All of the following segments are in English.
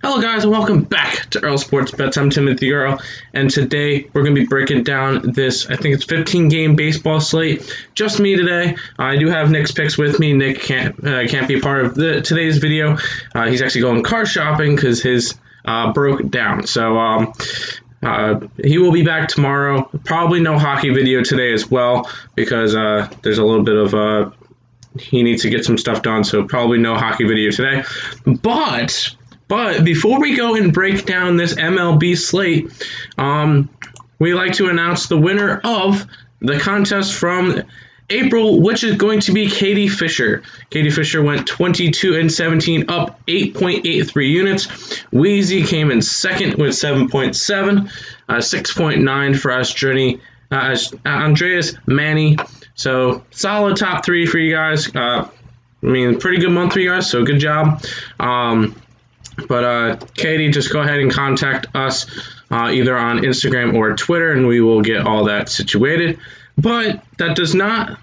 Hello guys and welcome back to Earl Sports Bets. I'm Timothy Earl, and today we're going to be breaking down this, I think it's 15-game baseball slate. Just me today. I do have Nick's picks with me. Nick can't be part of today's video. He's actually going car shopping because his broke down. So he will be back tomorrow. Probably no hockey video today as well because there's a little bit of he needs to get some stuff done, so probably no hockey video today. But before we go and break down this MLB slate, we like to announce the winner of the contest from April, which is going to be Katie Fisher. Katie Fisher went 22-17, up 8.83 units. Wheezy came in second with 7.7, 6.9 for Andreas Manny. So solid top three for you guys. Pretty good month for you guys, so good job. But Katie, just go ahead and contact us either on Instagram or Twitter, and we will get all that situated. But that does not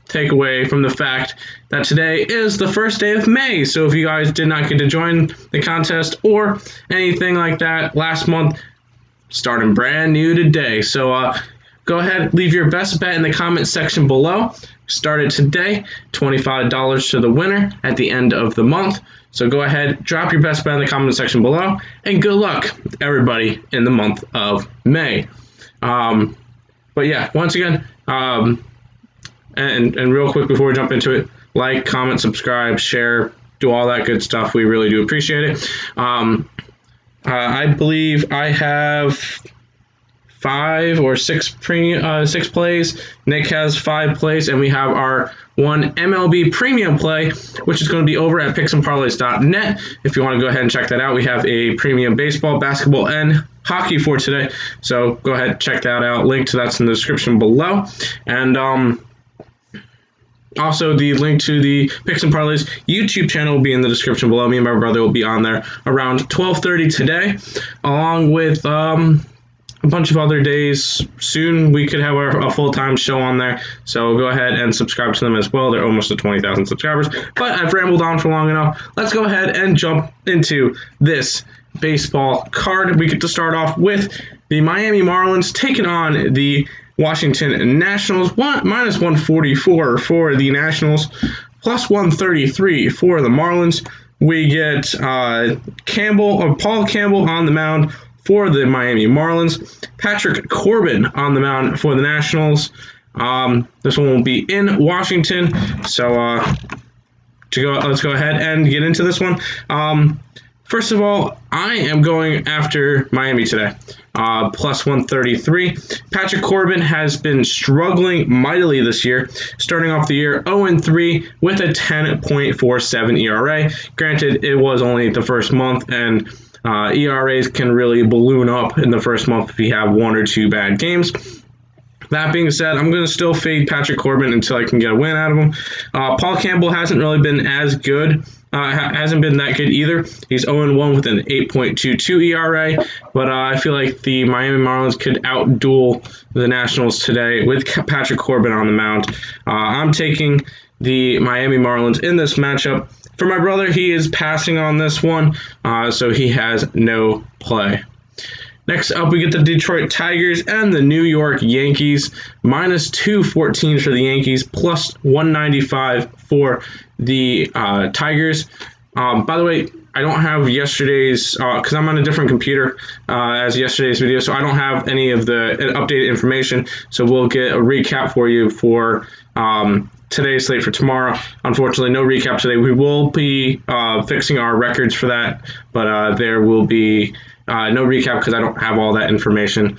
take away from the fact that today is the first day of May. So if you guys did not get to join the contest or anything like that last month, starting brand new today. So go ahead, leave your best bet in the comment section below. Start it today, $25 to the winner at the end of the month. So go ahead, drop your best bet in the comment section below, and good luck, everybody, in the month of May. But yeah, once again, and real quick before we jump into it, like, comment, subscribe, share, do all that good stuff. We really do appreciate it. I believe I have 5 or 6 plays. Nick has 5 plays, and we have our one MLB premium play, which is going to be over at picksandparleys.net. If you want to go ahead and check that out, we have a premium baseball, basketball, and hockey for today. So go ahead and check that out. Link to that's in the description below. And also, the link to the Picks and Parleys YouTube channel will be in the description below. Me and my brother will be on there around 12:30 today, along with a bunch of other days. Soon we could have a full-time show on there, so go ahead and subscribe to them as well. They're almost at 20,000 subscribers, but I've rambled on for long enough. Let's go ahead and jump into this baseball card. We get to start off with the Miami Marlins taking on the Washington Nationals. Minus 144 for the Nationals, plus 133 for the Marlins. We get Paul Campbell on the mound for the Miami Marlins. Patrick Corbin on the mound for the Nationals. This one will be in Washington. So let's go ahead and get into this one. First of all, I am going after Miami today. Plus 133. Patrick Corbin has been struggling mightily this year, starting off the year 0-3 with a 10.47 ERA. Granted, it was only the first month, and ERAs can really balloon up in the first month if you have 1 or 2 bad games. That being said, I'm going to still fade Patrick Corbin until I can get a win out of him. Paul Campbell hasn't really been as good. Hasn't been that good either. He's 0-1 with an 8.22 ERA, but I feel like the Miami Marlins could outduel the Nationals today with Patrick Corbin on the mound. I'm taking the Miami Marlins in this matchup. For my brother, he is passing on this one, so he has no play. Next up, we get the Detroit Tigers and the New York Yankees. Minus 214 for the Yankees, plus 195 for the Tigers. By the way, I don't have yesterday's, because I'm on a different computer as yesterday's video, so I don't have any of the updated information. So we'll get a recap for you for today's slate for tomorrow. Unfortunately, no recap today. We will be fixing our records for that, but there will be no recap because I don't have all that information.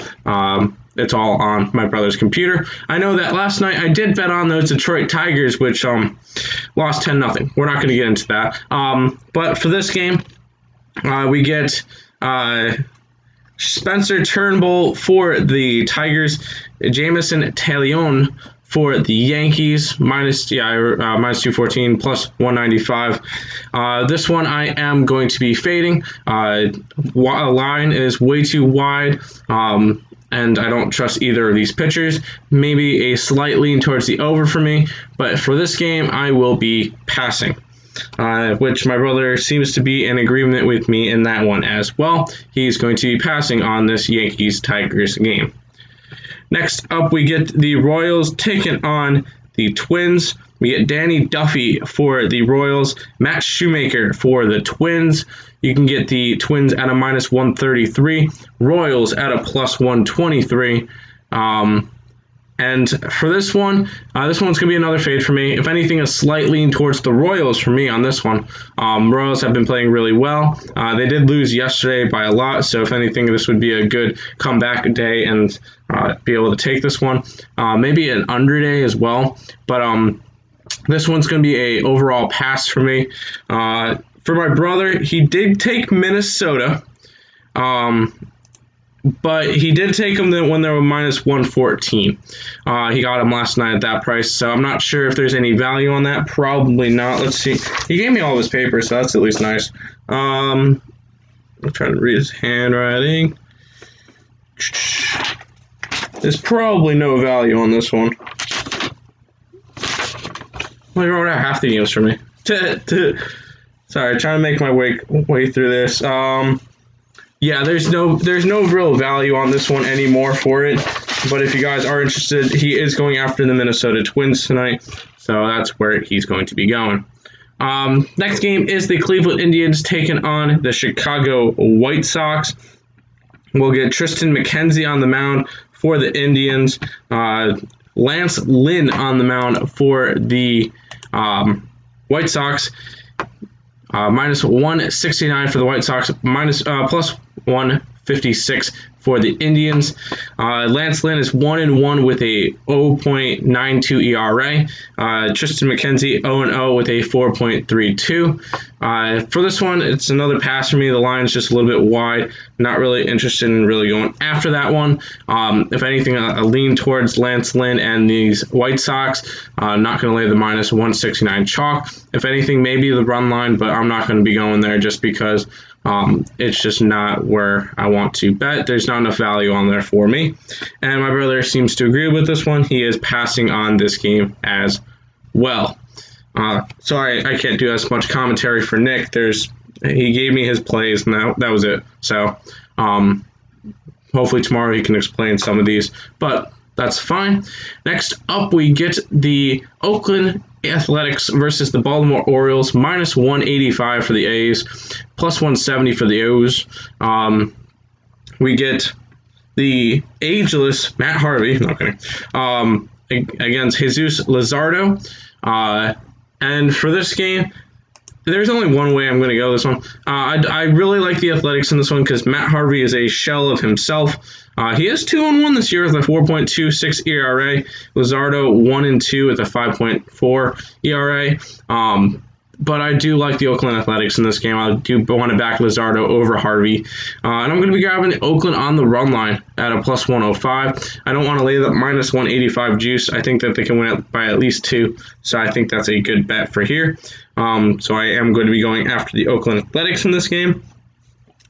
It's all on my brother's computer. I know that last night I did bet on those Detroit Tigers, which lost 10-0. We're not going to get into that. But for this game, we get Spencer Turnbull for the Tigers, Jamison Talion for the Yankees, minus 214, plus 195. This one I am going to be fading. Line is way too wide, and I don't trust either of these pitchers. Maybe a slight lean towards the over for me, but for this game, I will be passing. which my brother seems to be in agreement with me in that one as well. He's going to be passing on this Yankees-Tigers game. Next up, we get the Royals taking on the Twins. We get Danny Duffy for the Royals, Matt Shoemaker for the Twins. You can get the Twins at a -133, Royals at a +123. And for this one's going to be another fade for me. If anything, a slight lean towards the Royals for me on this one. Royals have been playing really well. They did lose yesterday by a lot, so if anything, this would be a good comeback day and be able to take this one. Maybe an under day as well. But this one's going to be a overall pass for me. For my brother, he did take Minnesota. But he did take them when they were -114. He got them last night at that price, so I'm not sure if there's any value on that. Probably not. Let's see. He gave me all of his papers, so that's at least nice. I'm trying to read his handwriting. There's probably no value on this one. Well, he wrote out half the games for me. Sorry, trying to make my way through this. Yeah, there's no real value on this one anymore for it. But if you guys are interested, he is going after the Minnesota Twins tonight. So that's where he's going to be going. Next game is the Cleveland Indians taking on the Chicago White Sox. We'll get Tristan McKenzie on the mound for the Indians. Lance Lynn on the mound for the White Sox. -169 for the White Sox, +156 for the Indians. Lance Lynn is 1-1 with a 0.92 ERA. Tristan McKenzie 0-0 with a 4.32. For this one, it's another pass for me. The line's just a little bit wide. Not really interested in really going after that one. If anything, a lean towards Lance Lynn and these White Sox. Not going to lay the -169 chalk. If anything, maybe the run line, but I'm not going to be going there just because it's just not where I want to bet. There's not enough value on there for me. And my brother seems to agree with this one. He is passing on this game as well. Sorry, I can't do as much commentary for Nick. He gave me his plays, and that was it. So hopefully tomorrow he can explain some of these, but that's fine. Next up, we get the Oakland Athletics versus the Baltimore Orioles, -185 for the A's, +170 for the O's. We get the ageless Matt Harvey, not kidding, against Jesus Luzardo. And for this game, there's only one way I'm going to go this one. I really like the Athletics in this one because Matt Harvey is a shell of himself. He is 2-1 this year with a 4.26 ERA. Luzardo 1-2 with a 5.4 ERA. But I do like the Oakland Athletics in this game. I do want to back Luzardo over Harvey. And I'm going to be grabbing Oakland on the run line at a +105. I don't want to lay that -185 juice. I think that they can win it by at least 2. So I think that's a good bet for here. So I am going to be going after the Oakland Athletics in this game.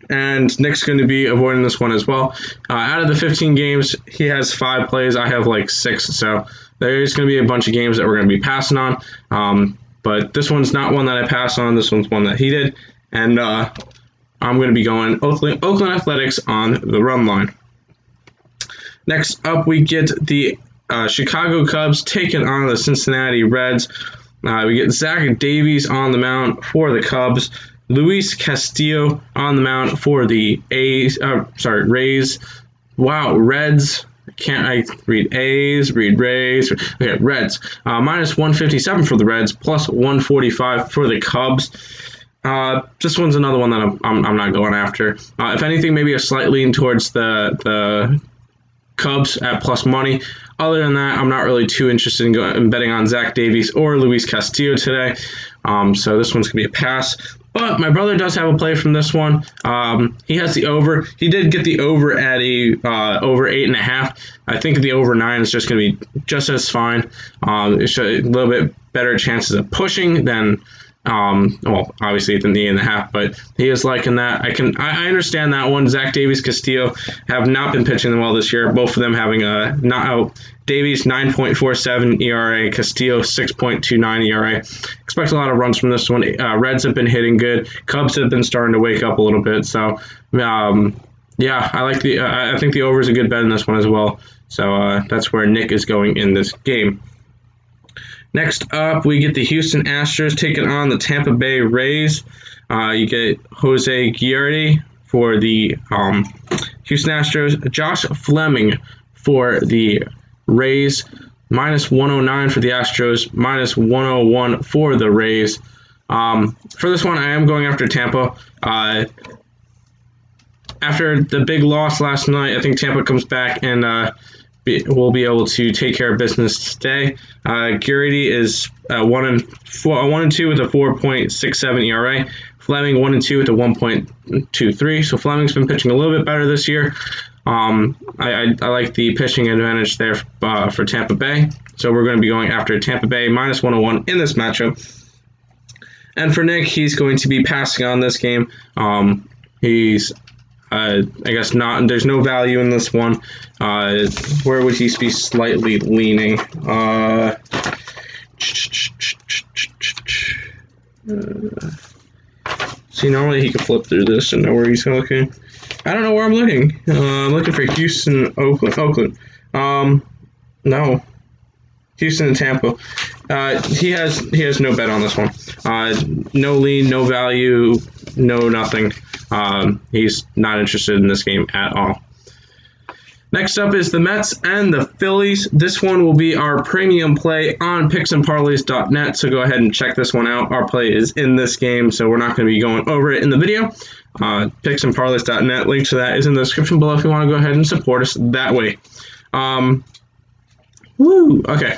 And Nick's going to be avoiding this one as well. Out of the 15 games, he has 5 plays. I have like 6. So there's going to be a bunch of games that we're going to be passing on. But this one's not one that I passed on. This one's one that he did. And I'm going to be going Oakland Athletics on the run line. Next up, we get the Chicago Cubs taking on the Cincinnati Reds. We get Zach Davies on the mound for the Cubs. Luis Castillo on the mound for the Rays. Wow, Reds. Can't I read A's, read Rays? Okay, Reds. -157 for the Reds, +145 for the Cubs. This one's another one that I'm not going after. If anything, maybe a slight lean towards the Cubs at plus money. Other than that, I'm not really too interested in betting on Zach Davies or Luis Castillo today. So this one's going to be a pass. But my brother does have a play from this one. He has the over. He did get the over at over 8.5. I think the over 9 is just going to be just as fine. It's a little bit better chances of pushing than Well, obviously it's in the 8.5, but he is liking that. I understand that one. Zach Davies, Castillo have not been pitching well this year. Both of them having a not out. Davies 9.47 ERA, Castillo 6.29 ERA. Expect a lot of runs from this one. Reds have been hitting good. Cubs have been starting to wake up a little bit. So, yeah, I like I think the over is a good bet in this one as well. So that's where Nick is going in this game. Next up, we get the Houston Astros taking on the Tampa Bay Rays. You get Jose Guillermo for the Houston Astros, Josh Fleming for the Rays, -109 for the Astros, -101 for the Rays. For this one, I am going after Tampa. After the big loss last night, I think Tampa comes back and will be able to take care of business today. Gurridy is 1-2 with a 4.67 ERA. Fleming 1-2 with a 1.23. So Fleming's been pitching a little bit better this year. I like the pitching advantage there for Tampa Bay. So we're going to be going after Tampa Bay -101 in this matchup. And for Nick, he's going to be passing on this game. He's I guess not. There's no value in this one. Where would he be slightly leaning? See, normally he could flip through this and know where he's looking. I don't know where I'm looking. I'm looking for Houston, Oakland. No. Houston and Tampa. He has no bet on this one. No lean, no value, no nothing. He's not interested in this game at all. Next up is the Mets and the Phillies. This one will be our premium play on picksandparleys.net, so go ahead and check this one out. Our play is in this game, so we're not going to be going over it in the video. Picksandparleys.net, link to that is in the description below if you want to go ahead and support us that way. Okay.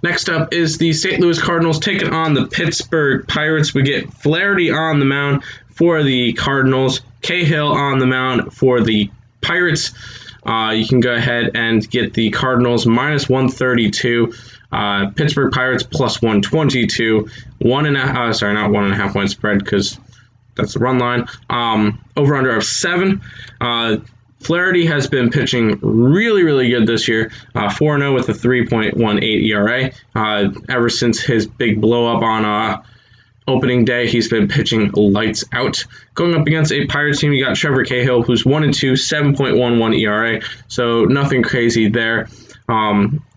Next up is the St. Louis Cardinals taking on the Pittsburgh Pirates. We get Flaherty on the mound for the Cardinals, Cahill on the mound for the Pirates. You can go ahead and get the Cardinals -132, Pittsburgh Pirates +122, not 1.5 point spread because that's the run line. Over under of 7. Flaherty has been pitching really, really good this year. 4-0 with a 3.18 ERA. Ever since his big blow up on opening day, he's been pitching lights out. Going up against a Pirates team, you got Trevor Cahill, who's 1-2, 7.11 ERA. So nothing crazy there.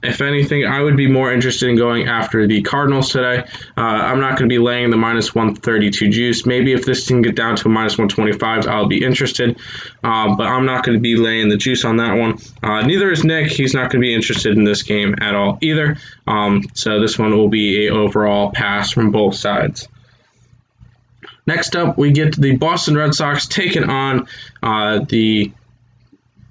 If anything, I would be more interested in going after the Cardinals today. I'm not going to be laying the -132 juice. Maybe if this can get down to a -125, I'll be interested. But I'm not going to be laying the juice on that one. Neither is Nick. He's not going to be interested in this game at all either. So this one will be an overall pass from both sides. Next up, we get the Boston Red Sox taking on the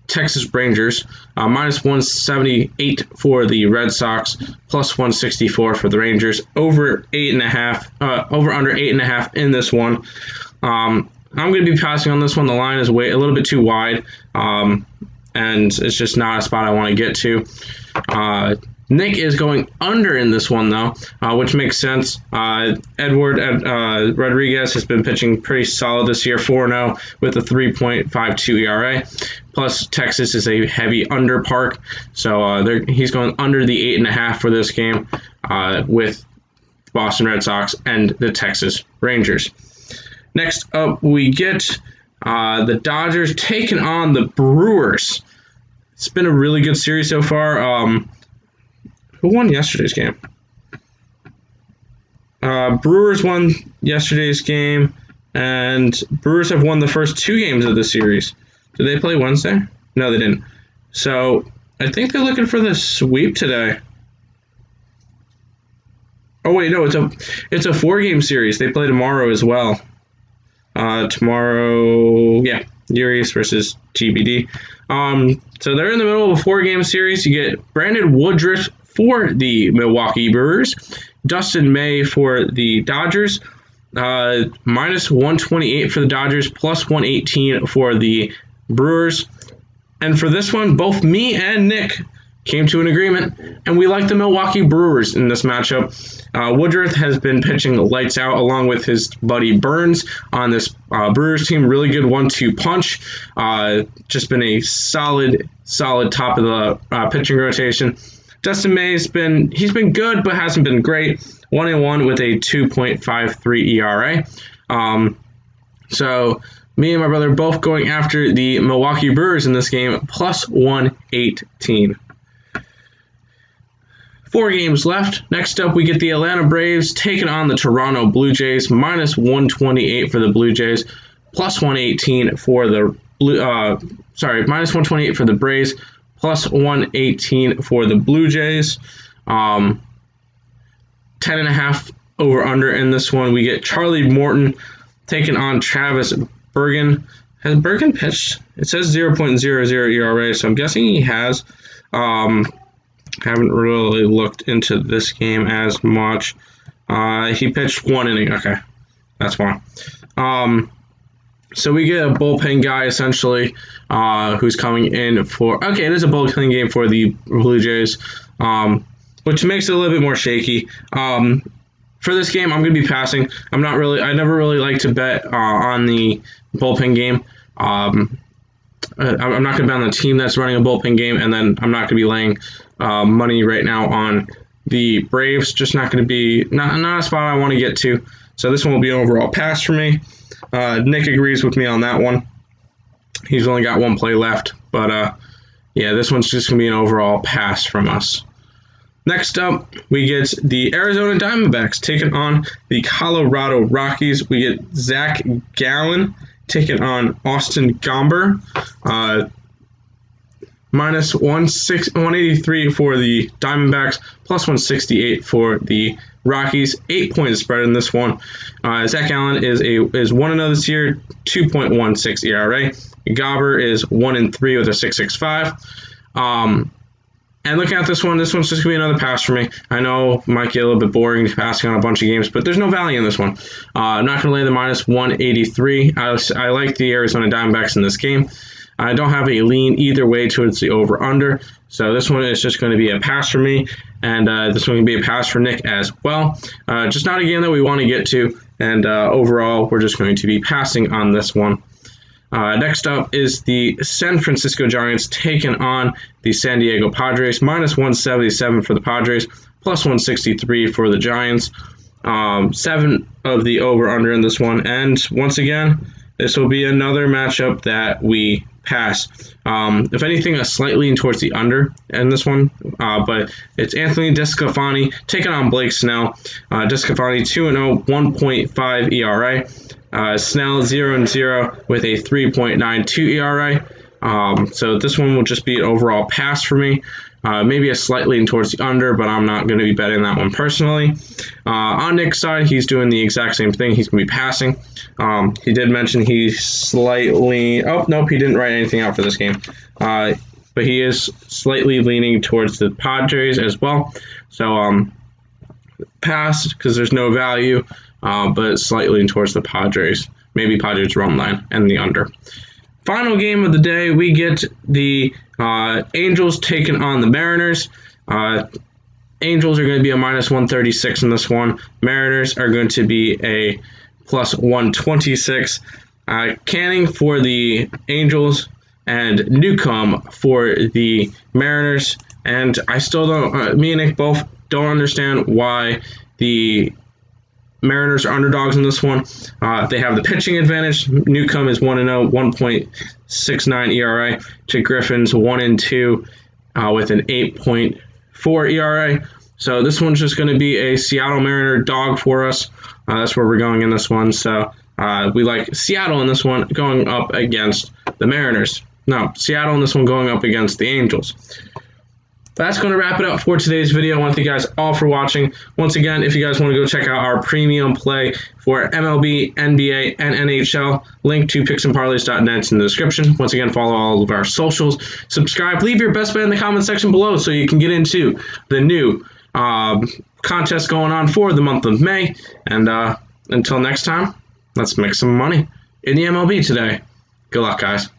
Texas Rangers, -178 for the Red Sox, +164 for the Rangers. Over under 8.5 in this one. I'm going to be passing on this one. The line is a little bit too wide, and it's just not a spot I want to get to. Nick is going under in this one, though, which makes sense. Edward Rodriguez has been pitching pretty solid this year, 4-0 with a 3.52 ERA. Plus, Texas is a heavy under park, so he's going under the 8.5 for this game with Boston Red Sox and the Texas Rangers. Next up, we get the Dodgers taking on the Brewers. It's been a really good series so far. Who won yesterday's game? Brewers won yesterday's game, and Brewers have won the first 2 games of the series. Did they play Wednesday? No, they didn't. So I think they're looking for the sweep today. Oh wait, no, it's a 4-game series. They play tomorrow as well. Tomorrow, yeah, Urias versus GBD. So they're in the middle of a 4-game series. You get Brandon Woodruff for the Milwaukee Brewers, Dustin May for the Dodgers, -128 for the Dodgers, +118 for the Brewers. And for this one, both me and Nick came to an agreement, and we like the Milwaukee Brewers in this matchup. Woodruff has been pitching lights out along with his buddy Burns on this Brewers team. Really good 1-2 punch. Just been a solid top of the pitching rotation. Dustin May's been good, but hasn't been great. 1-1 with a 2.53 ERA. So me and my brother both going after the Milwaukee Brewers in this game, plus 118. 4 games left. Next up, we get the Atlanta Braves taking on the Toronto Blue Jays, minus 128 for the Blue Jays, plus 118 for the minus 128 for the Braves, plus 118 for the Blue Jays. 10.5 over under in this one. We get Charlie Morton taking on Travis Bergen. Has Bergen pitched? It says 0.00 ERA, so I'm guessing he has. Haven't really looked into this game as much. He pitched 1 inning. Okay, that's fine. So we get a bullpen guy, essentially, who's coming in for... Okay, it is a bullpen game for the Blue Jays, which makes it a little bit more shaky. For this game, I'm going to be passing. I never really like to bet on the bullpen game. I'm not going to bet on the team that's running a bullpen game, and then I'm not going to be laying money right now on the Braves. Just not going to be not a spot I want to get to. So this one will be an overall pass for me. Nick agrees with me on that one. He's only got 1 play left, but yeah, this one's just going to be an overall pass from us. Next up, we get the Arizona Diamondbacks taking on the Colorado Rockies. We get Zach Gallen taking on Austin Gomber. Minus 183 for the Diamondbacks, plus 168 for the Rockies. 8-point spread in this one. Zach Gallen is 1-0 this year, 2.16 ERA. Gomber is 1-3 with a 6.65. And looking at this one's just going to be another pass for me. I know it might get a little bit boring passing on a bunch of games, but there's no value in this one. I'm not going to lay the minus 183. I like the Arizona Diamondbacks in this game. I don't have a lean either way towards the over-under, so this one is just going to be a pass for me, and this one can be a pass for Nick as well. Just not a game that we want to get to, and overall, we're just going to be passing on this one. Next up is the San Francisco Giants taking on the San Diego Padres. Minus 177 for the Padres, plus 163 for the Giants. 7 of the over-under in this one, and once again, this will be another matchup that we pass. If anything, a slight lean towards the under in this one, but it's Anthony DeSclafani taking on Blake Snell. DeSclafani 2-0, 1.5 ERA. Snell 0-0 with a 3.92 ERA. So this one will just be an overall pass for me. Maybe a slight lean towards the under, but I'm not going to be betting that one personally. On Nick's side, he's doing the exact same thing. He's going to be passing. He did mention he's slightly... Oh, nope, he didn't write anything out for this game. But he is slightly leaning towards the Padres as well. So pass because there's no value, but slightly leaning towards the Padres. Maybe Padres run line and the under. Final game of the day, we get the Angels taking on the Mariners. Angels are going to be a minus 136 in this one. Mariners are going to be a plus 126. Canning for the Angels and Newcomb for the Mariners. And I still don't, me and Nick both don't understand why the Mariners are underdogs in this one. They have the pitching advantage. Newcomb is 1-0, 1.69 ERA to Griffin's 1-2 with an 8.4 ERA. So this one's just going to be a Seattle Mariner dog for us. That's where we're going in this one. So we like Seattle in this one going up against the Mariners. No, Seattle in this one going up against the Angels. That's going to wrap it up for today's video. I want to thank you guys all for watching. Once again, if you guys want to go check out our premium play for MLB, NBA, and NHL, link to picksandparleys.net in the description. Once again, follow all of our socials. Subscribe. Leave your best bet in the comment section below so you can get into the new contest going on for the month of May. And until next time, let's make some money in the MLB today. Good luck, guys.